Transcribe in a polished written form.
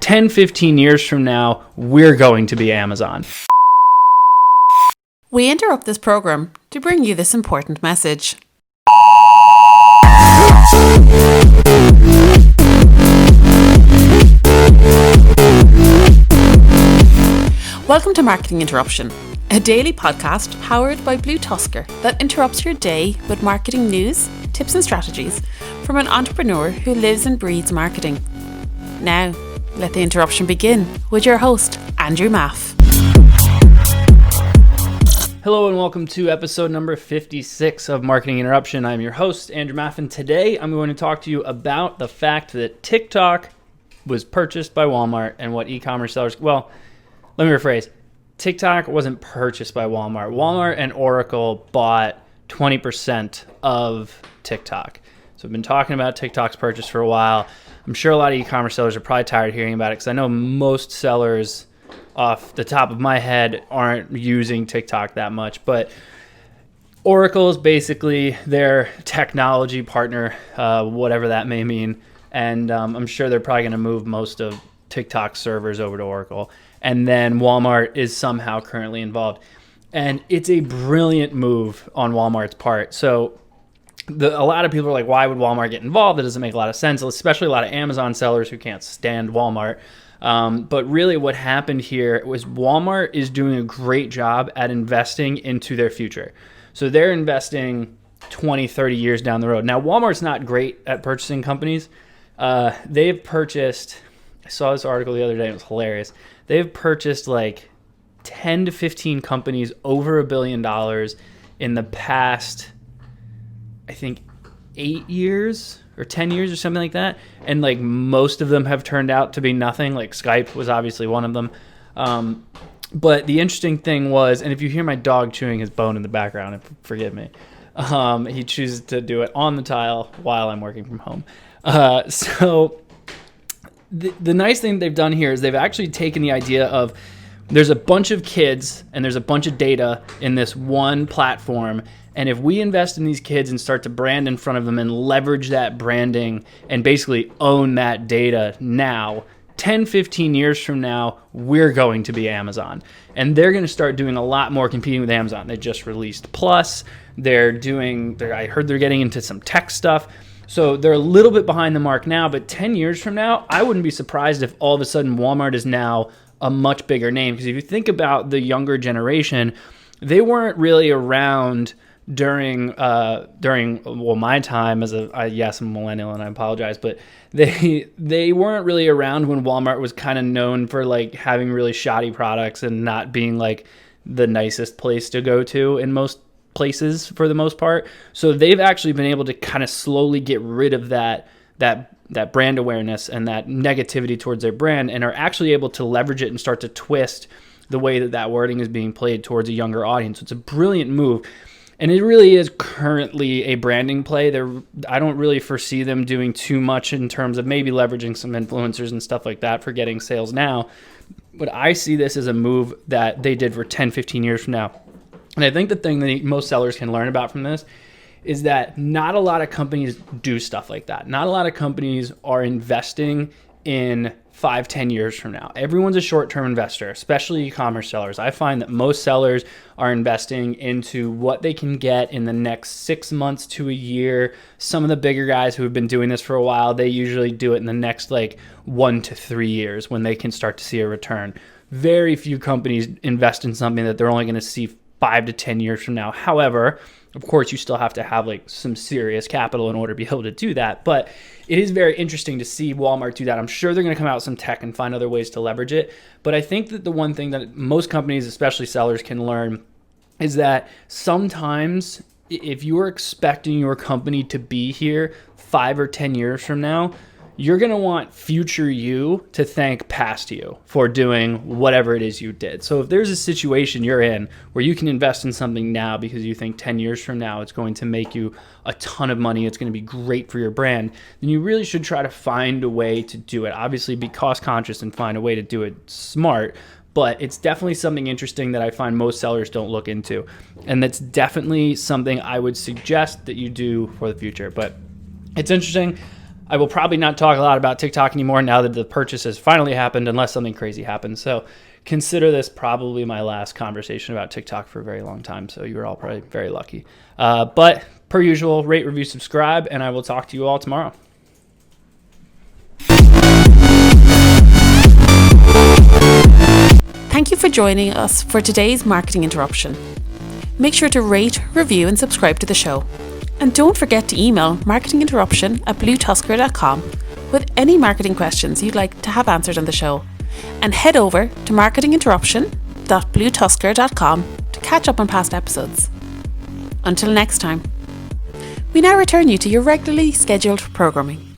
10, 15 years from now, we're going to be Amazon. We interrupt this program to bring you this important message. Welcome to Marketing Interruption, a daily podcast powered by BlueTuskr that interrupts your day with marketing news, tips and strategies from an entrepreneur who lives and breathes marketing. Now, let the interruption begin with your host, Andrew Maff. Hello and welcome to episode number 56 of Marketing Interruption. I'm your host, Andrew Maff, and today I'm going to talk to you about the fact that TikTok was purchased by Walmart and what e-commerce sellers... Well, let me rephrase. TikTok wasn't purchased by Walmart. Walmart and Oracle bought 20% of TikTok. So I've been talking about TikTok's purchase for a while. I'm sure a lot of e-commerce sellers are probably tired of hearing about it because I know most sellers off the top of my head aren't using TikTok that much. But Oracle is basically their technology partner, whatever that may mean. And I'm sure they're probably going to move most of TikTok servers over to Oracle. And then Walmart is somehow currently involved. And it's a brilliant move on Walmart's part. So a lot of people are like, why would Walmart get involved? It doesn't make a lot of sense, especially a lot of Amazon sellers who can't stand Walmart. But really what happened here was Walmart is doing a great job at investing into their future. So they're investing 20, 30 years down the road. Now, Walmart's not great at purchasing companies. They've purchased, I saw this article the other day, it was hilarious. They've purchased like 10 to 15 companies over $1 billion in the past, I think, 8 years or 10 years or something like that. And like most of them have turned out to be nothing. Like Skype was obviously one of them. But the interesting thing was, and if you hear my dog chewing his bone in the background, forgive me, he chooses to do it on the tile while I'm working from home. So the nice thing they've done here is they've actually taken the idea of there's a bunch of kids and there's a bunch of data in this one platform. And if we invest in these kids and start to brand in front of them and leverage that branding and basically own that data now, 10, 15 years from now, we're going to be Amazon. And they're going to start doing a lot more competing with Amazon. They just released Plus. I heard they're getting into some tech stuff. So they're a little bit behind the mark now, but 10 years from now, I wouldn't be surprised if all of a sudden Walmart is now a much bigger name. Because if you think about the younger generation, they weren't really around during my time as yes, I'm a millennial and I apologize, but they weren't really around when Walmart was kind of known for like having really shoddy products and not being like the nicest place to go to in most places for the most part. So they've actually been able to kind of slowly get rid of that brand awareness and that negativity towards their brand and are actually able to leverage it and start to twist the way that wording is being played towards a younger audience. It's a brilliant move. And it really is currently a branding play. I don't really foresee them doing too much in terms of maybe leveraging some influencers and stuff like that for getting sales now. But I see this as a move that they did for 10, 15 years from now. And I think the thing that most sellers can learn about from this is that not a lot of companies do stuff like that. Not a lot of companies are investing in 5, 10 years from now. Everyone's a short-term investor, especially e-commerce sellers. I find that most sellers are investing into what they can get in the next 6 months to a year. Some of the bigger guys who have been doing this for a while, they usually do it in the next like 1 to 3 years when they can start to see a return. Very few companies invest in something that they're only going to see 5 to 10 years from now. However, of course, you still have to have like some serious capital in order to be able to do that. But it is very interesting to see Walmart do that. I'm sure they're going to come out with some tech and find other ways to leverage it. But I think that the one thing that most companies, especially sellers, can learn is that sometimes if you are expecting your company to be here 5 or 10 years from now, you're going to want future you to thank past you for doing whatever it is you did. So if there's a situation you're in where you can invest in something now because you think 10 years from now it's going to make you a ton of money, it's going to be great for your brand, then you really should try to find a way to do it. Obviously, be cost conscious and find a way to do it smart. But it's definitely something interesting that I find most sellers don't look into. And that's definitely something I would suggest that you do for the future. But it's interesting. I will probably not talk a lot about TikTok anymore now that the purchase has finally happened, unless something crazy happens. So consider this probably my last conversation about TikTok for a very long time. So you're all probably very lucky. But per usual, rate, review, subscribe, and I will talk to you all tomorrow. Thank you for joining us for today's Marketing Interruption. Make sure to rate, review, and subscribe to the show. And don't forget to email marketinginterruption@bluetuskr.com with any marketing questions you'd like to have answered on the show. And head over to marketinginterruption.bluetuskr.com to catch up on past episodes. Until next time, we now return you to your regularly scheduled programming.